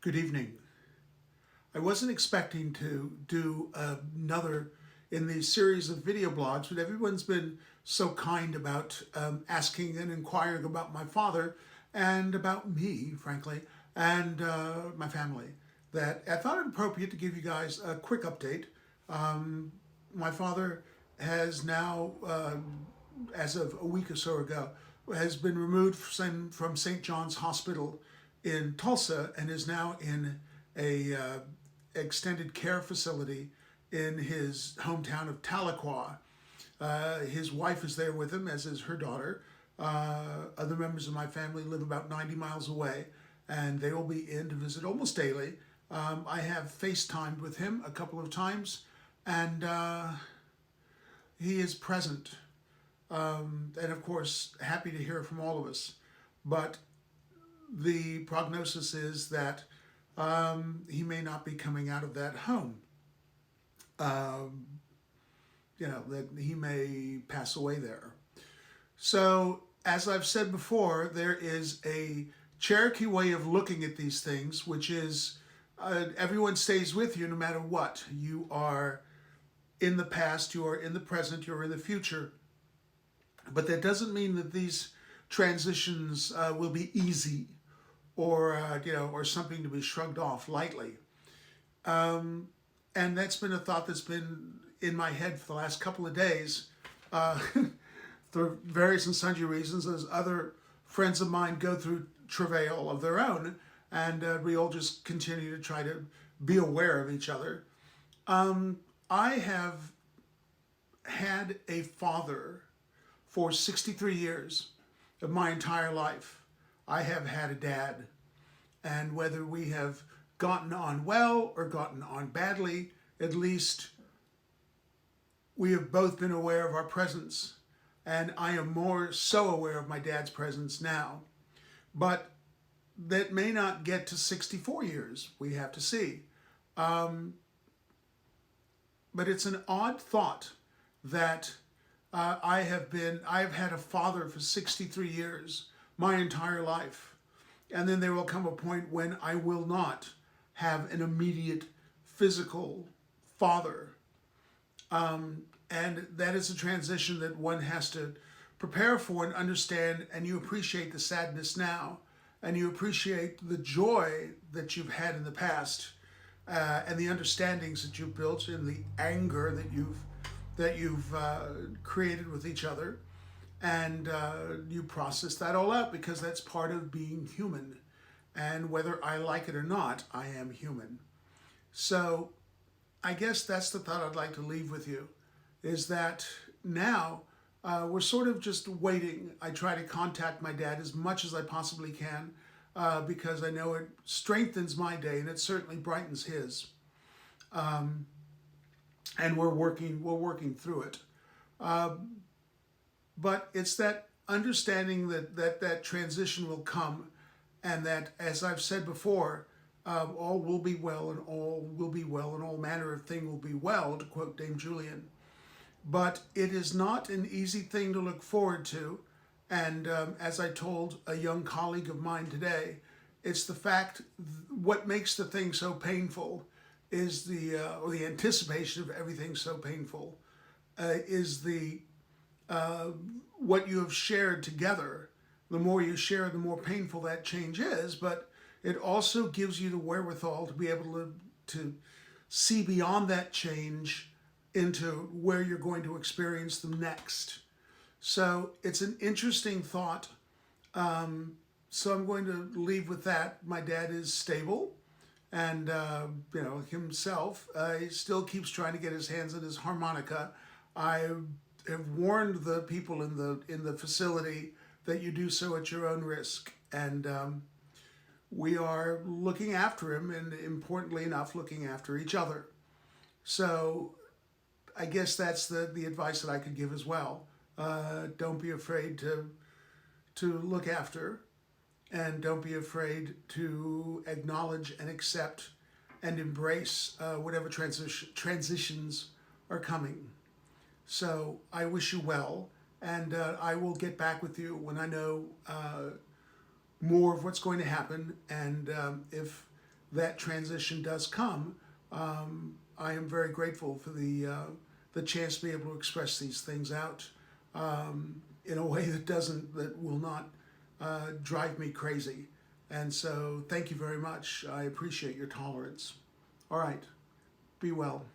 Good evening. I wasn't expecting to do another in the series of video blogs, but everyone's been so kind about asking and inquiring about my father and about me, frankly, and my family, that I thought it appropriate to give you guys a quick update. My father has now, as of a week or so ago, has been removed from St. John's Hospital in Tulsa and is now in a extended care facility in his hometown of Tahlequah. His wife is there with him, as is her daughter. Other members of my family live about 90 miles away, and they will be in to visit almost daily. I have FaceTimed with him a couple of times, and he is present. And of course, happy to hear from all of us. But the prognosis is that he may not be coming out of that home. Um, that he may pass away there. So, as I've said before, there is a Cherokee way of looking at these things, which is everyone stays with you no matter what. You are in the past, you are in the present, you're in the future. But that doesn't mean that these transitions will be easy or something to be shrugged off lightly. And that's been a thought that's been in my head for the last couple of days, for various and sundry reasons, as other friends of mine go through travail of their own, and we all just continue to try to be aware of each other. I have had a father for 63 years of my entire life. I have had a dad, and whether we have gotten on well or gotten on badly, at least we have both been aware of our presence, and I am more so aware of my dad's presence now. But that may not get to 64 years. We have to see. But it's an odd thought that I've had a father for 63 years, my entire life. And then there will come a point when I will not have an immediate physical father. And that is a transition that one has to prepare for and understand, and you appreciate the sadness now, and you appreciate the joy that you've had in the past, and the understandings that you've built, and the anger that you've created with each other, and you process that all out because that's part of being human. And whether I like it or not, I am human. So I guess that's the thought I'd like to leave with you, is that now we're sort of just waiting. I try to contact my dad as much as I possibly can because I know it strengthens my day and it certainly brightens his. And we're working through it. But it's that understanding that transition will come, and that, as I've said before, all will be well, and all will be well, and all manner of thing will be well, to quote Dame Julian. But it is not an easy thing to look forward to, and as I told a young colleague of mine today, it's the fact, what makes the thing so painful is or the anticipation of everything so painful, is what you have shared together. The more you share, the more painful that change is, but it also gives you the wherewithal to be able to see beyond that change into where you're going to experience them next. So it's an interesting thought. So I'm going to leave with that. My dad is stable, and himself, he still keeps trying to get his hands on his harmonica. I have warned the people in the facility that you do so at your own risk, and we are looking after him, and importantly enough, looking after each other. So I guess that's the advice that I could give as well. Don't be afraid to look after, and don't be afraid to acknowledge and accept and embrace whatever transitions are coming. So I wish you well, and I will get back with you when I know more of what's going to happen, and if that transition does come, I am very grateful for the chance to be able to express these things out in a way that will not drive me crazy. And so thank you very much. I appreciate your tolerance. All right. Be well.